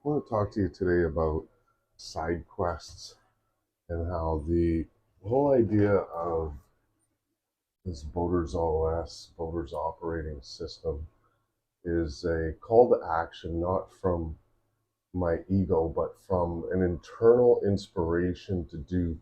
I want to talk to you today about side quests and how the whole idea of this Boaters operating system is a call to action, not from my ego, but from an internal inspiration to do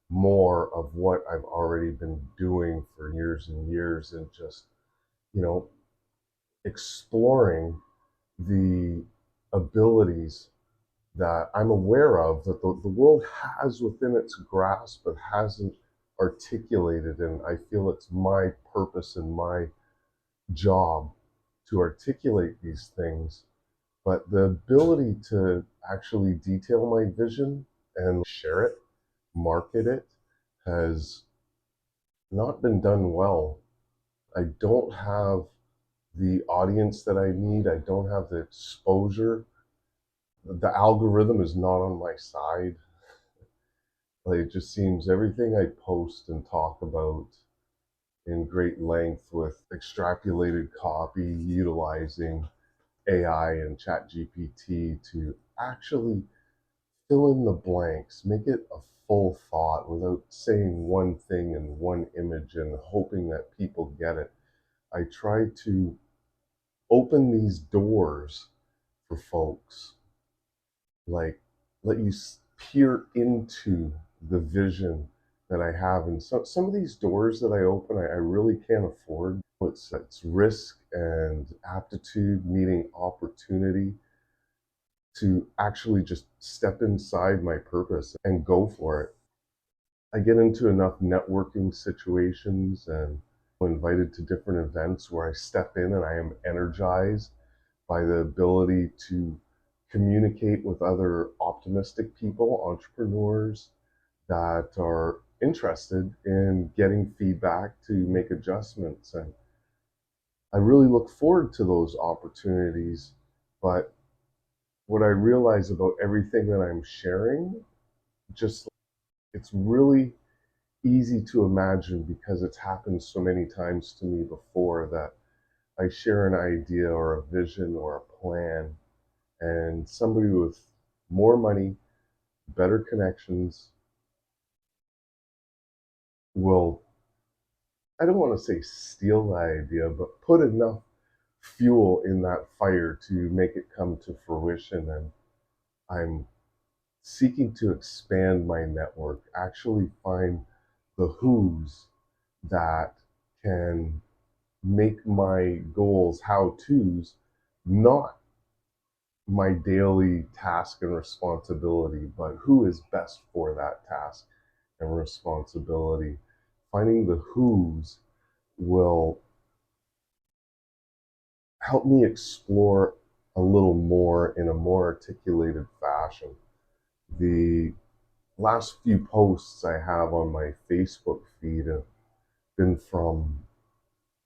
more of what I've already been doing for years and years, and just, you know, exploring the abilities that I'm aware of that the world has within its grasp but hasn't articulated. And I feel it's my purpose and my job to articulate these things. But the ability to actually detail my vision and share it, market it, has not been done well. I don't have the audience that I need, I don't have the exposure. The algorithm is not on my side. Like, it just seems everything I post and talk about in great length with extrapolated copy, utilizing AI and ChatGPT to actually fill in the blanks, make it a full thought without saying one thing in one image and hoping that people get it. I try to open these doors for folks, like let you peer into the vision that I have. And some of these doors that I open, I really can't afford. It's risk and aptitude meeting opportunity to actually just step inside my purpose and go for it. I get into enough networking situations and invited to different events where I step in and I am energized by the ability to communicate with other optimistic people, entrepreneurs that are interested in getting feedback to make adjustments. And I really look forward to those opportunities. But what I realize about everything that I'm sharing, just it's really easy to imagine because it's happened so many times to me before that I share an idea or a vision or a plan, and somebody with more money, better connections will, I don't want to say steal the idea, but put enough fuel in that fire to make it come to fruition. And I'm seeking to expand my network, actually find the who's that can make my goals how to's not my daily task and responsibility, but who is best for that task and responsibility. Finding the who's will help me explore a little more in a more articulated fashion. The last few posts I have on my Facebook feed have been from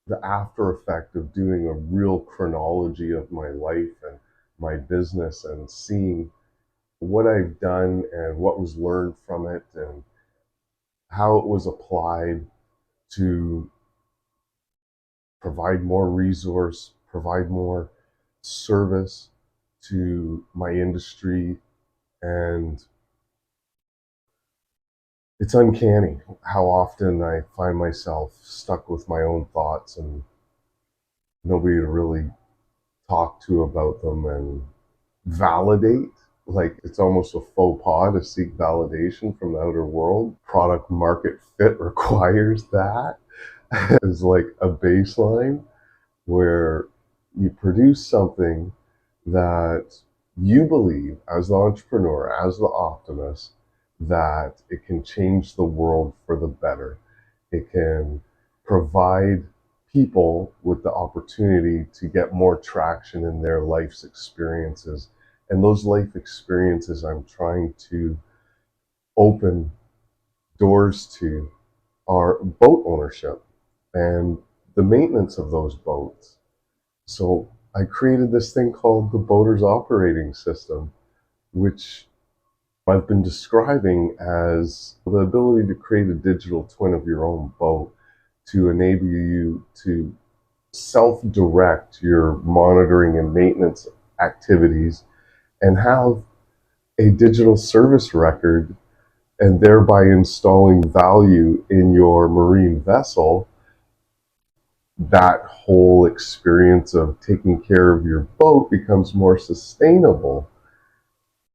the after effect of doing a real chronology of my life and my business and seeing what I've done and what was learned from it and how it was applied to provide more resource, provide more service to my industry. And it's uncanny how often I find myself stuck with my own thoughts and nobody to really talk to about them and validate. Like, it's almost a faux pas to seek validation from the outer world. Product market fit requires that as like a baseline where you produce something that you believe as the entrepreneur, as the optimist, that it can change the world for the better. It can provide people with the opportunity to get more traction in their life's experiences. And those life experiences I'm trying to open doors to are boat ownership and the maintenance of those boats. So I created this thing called the Boaters operating system, which I've been describing as the ability to create a digital twin of your own boat to enable you to self direct your monitoring and maintenance activities and have a digital service record, and thereby installing value in your marine vessel, that whole experience of taking care of your boat becomes more sustainable.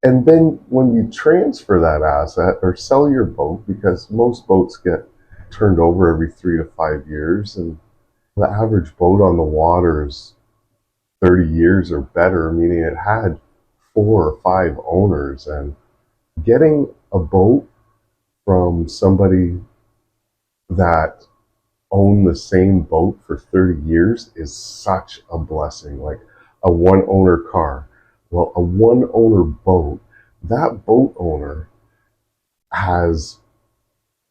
And then when you transfer that asset or sell your boat, because most boats get turned over every 3 to 5 years, and the average boat on the water is 30 years or better, meaning it had 4 or 5 owners. And getting a boat from somebody that owned the same boat for 30 years is such a blessing. Like a one owner car. Well, a one owner boat, that boat owner has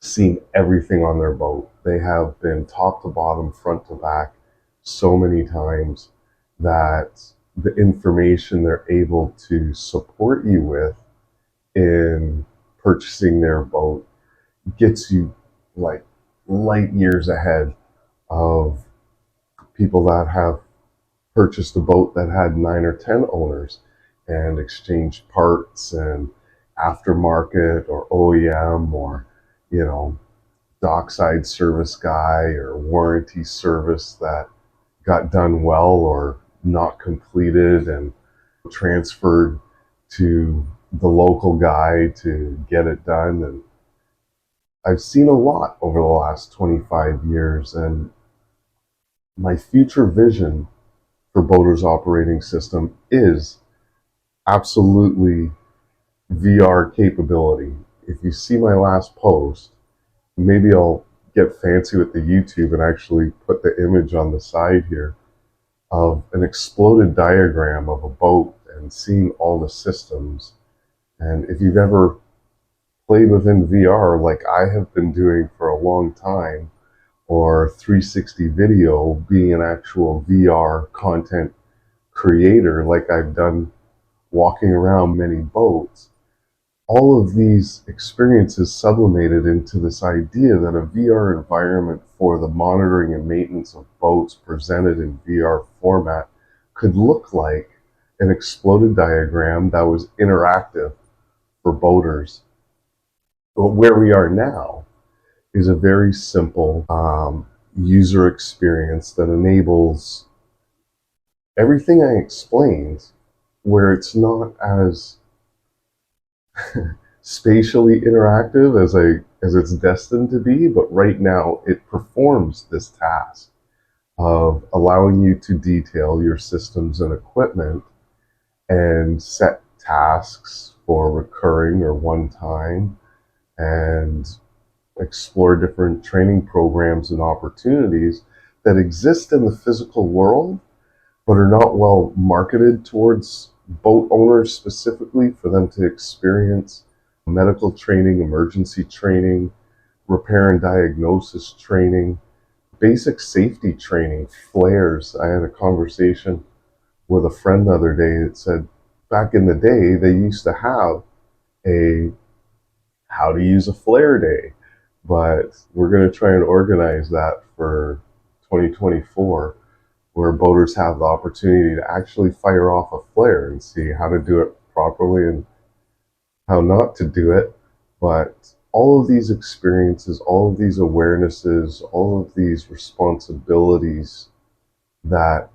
seen everything on their boat. They have been top to bottom, front to back so many times that the information they're able to support you with in purchasing their boat gets you like light years ahead of people that have purchased a boat that had 9 or 10 owners and exchanged parts and aftermarket or OEM, or, you know, dockside service guy or warranty service that got done well or not completed and transferred to the local guy to get it done. And I've seen a lot over the last 25 years, and my future vision for Boater's operating system is absolutely VR capability. If you see my last post, maybe I'll get fancy with the YouTube and actually put the image on the side here of an exploded diagram of a boat and seeing all the systems. And if you've ever played within VR like I have been doing for a long time, or 360 video, being an actual VR content creator like I've done walking around many boats, all of these experiences sublimated into this idea that a VR environment for the monitoring and maintenance of boats presented in VR format could look like an exploded diagram that was interactive for boaters. But where we are now is a very simple user experience that enables everything I explained, where it's not as spatially interactive as it's destined to be, but right now it performs this task of allowing you to detail your systems and equipment and set tasks for recurring or one time, and explore different training programs and opportunities that exist in the physical world but are not well marketed towards boat owners specifically for them to experience medical training, emergency training, repair and diagnosis training, basic safety training, flares. I had a conversation with a friend the other day that said back in the day they used to have a how to use a flare day, but we're going to try and organize that for 2024, where boaters have the opportunity to actually fire off a flare and see how to do it properly and how not to do it. But all of these experiences, all of these awarenesses, all of these responsibilities that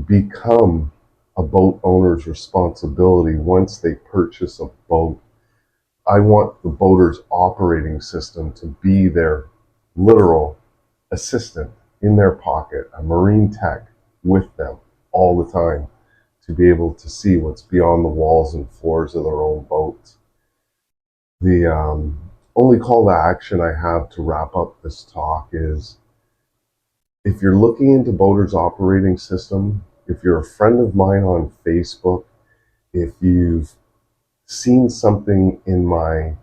become a boat owner's responsibility once they purchase a boat, I want the boater's operating system to be their literal assistant in their pocket, a marine tech with them all the time, to be able to see what's beyond the walls and floors of their own boats. The only call to action I have to wrap up this talk is, if you're looking into Boater's operating system, if you're a friend of mine on Facebook, if you've seen something in my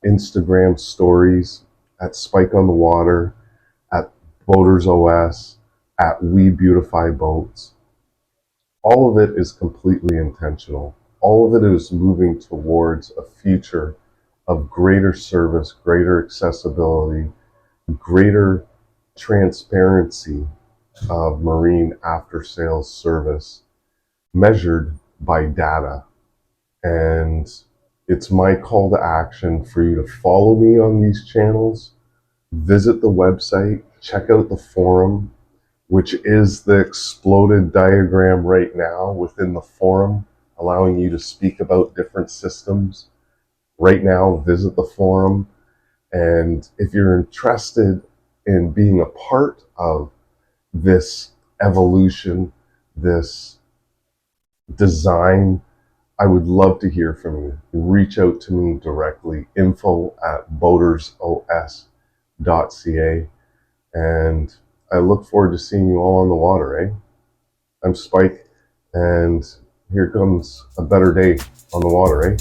Instagram stories at Spike on the Water, at BoatersOS, at We Beautify Boats, all of it is completely intentional. All of it is moving towards a future of greater service, greater accessibility, greater transparency of marine after sales service measured by data. And it's my call to action for you to follow me on these channels, visit the website, check out the forum, which is the exploded diagram right now within the forum, allowing you to speak about different systems. Right now, visit the forum. And if you're interested in being a part of this evolution, this design, I would love to hear from you. Reach out to me directly, info@BoatersOS.ca. And I look forward to seeing you all on the water, eh? I'm Spike, and here comes a better day on the water, eh?